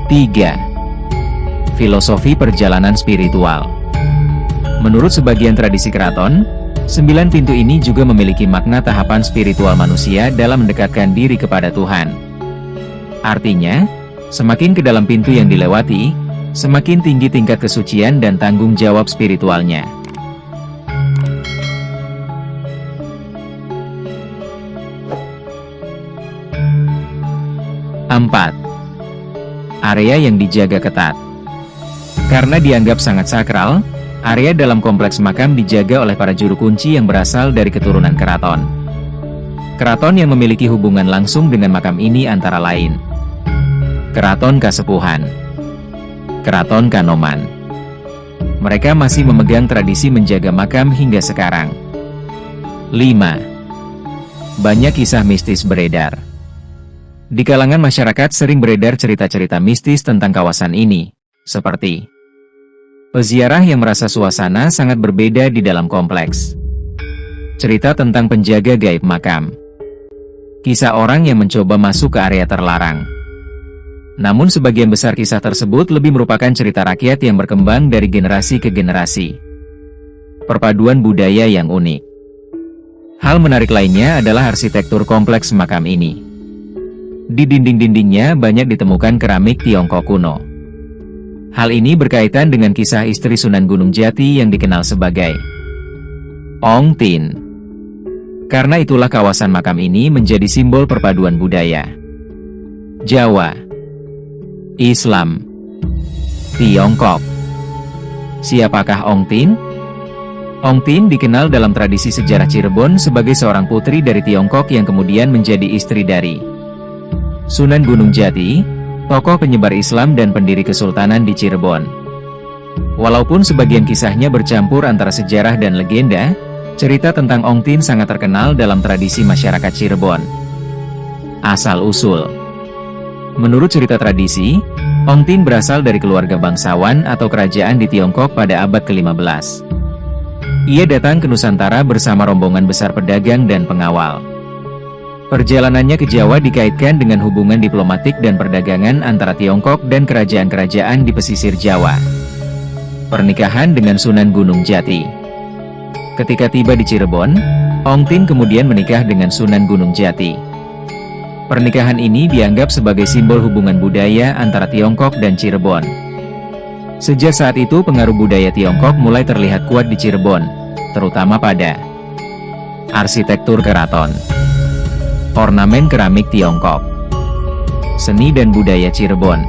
3. Filosofi perjalanan spiritual. Menurut sebagian tradisi keraton, 9 pintu ini juga memiliki makna tahapan spiritual manusia dalam mendekatkan diri kepada Tuhan. Artinya, semakin ke dalam pintu yang dilewati, semakin tinggi tingkat kesucian dan tanggung jawab spiritualnya. Empat. Area yang dijaga ketat. Karena dianggap sangat sakral, area dalam kompleks makam dijaga oleh para juru kunci yang berasal dari keturunan keraton. Keraton yang memiliki hubungan langsung dengan makam ini antara lain Keraton Kasepuhan, Keraton Kanoman. Mereka masih memegang tradisi menjaga makam hingga sekarang. 5. Banyak kisah mistis beredar. Di kalangan masyarakat sering beredar cerita-cerita mistis tentang kawasan ini, seperti peziarah yang merasa suasana sangat berbeda di dalam kompleks, cerita tentang penjaga gaib makam, kisah orang yang mencoba masuk ke area terlarang. Namun sebagian besar kisah tersebut lebih merupakan cerita rakyat yang berkembang dari generasi ke generasi. Perpaduan budaya yang unik. Hal menarik lainnya adalah arsitektur kompleks makam ini. Di dinding-dindingnya banyak ditemukan keramik Tiongkok kuno. Hal ini berkaitan dengan kisah istri Sunan Gunung Jati yang dikenal sebagai Ong Tin. Karena itulah kawasan makam ini menjadi simbol perpaduan budaya Jawa, Islam, Tiongkok. Siapakah Ong Tin? Ong Tin dikenal dalam tradisi sejarah Cirebon sebagai seorang putri dari Tiongkok yang kemudian menjadi istri dari Sunan Gunung Jati, tokoh penyebar Islam dan pendiri Kesultanan di Cirebon. Walaupun sebagian kisahnya bercampur antara sejarah dan legenda, cerita tentang Ong Tin sangat terkenal dalam tradisi masyarakat Cirebon. Asal-usul. Menurut cerita tradisi, Ong Tin berasal dari keluarga bangsawan atau kerajaan di Tiongkok pada abad ke-15. Ia datang ke Nusantara bersama rombongan besar pedagang dan pengawal. Perjalanannya ke Jawa dikaitkan dengan hubungan diplomatik dan perdagangan antara Tiongkok dan kerajaan-kerajaan di pesisir Jawa. Pernikahan dengan Sunan Gunung Jati. Ketika tiba di Cirebon, Ong Tin kemudian menikah dengan Sunan Gunung Jati. Pernikahan ini dianggap sebagai simbol hubungan budaya antara Tiongkok dan Cirebon. Sejak saat itu pengaruh budaya Tiongkok mulai terlihat kuat di Cirebon, terutama pada arsitektur keraton, ornamen keramik Tiongkok, seni dan budaya Cirebon.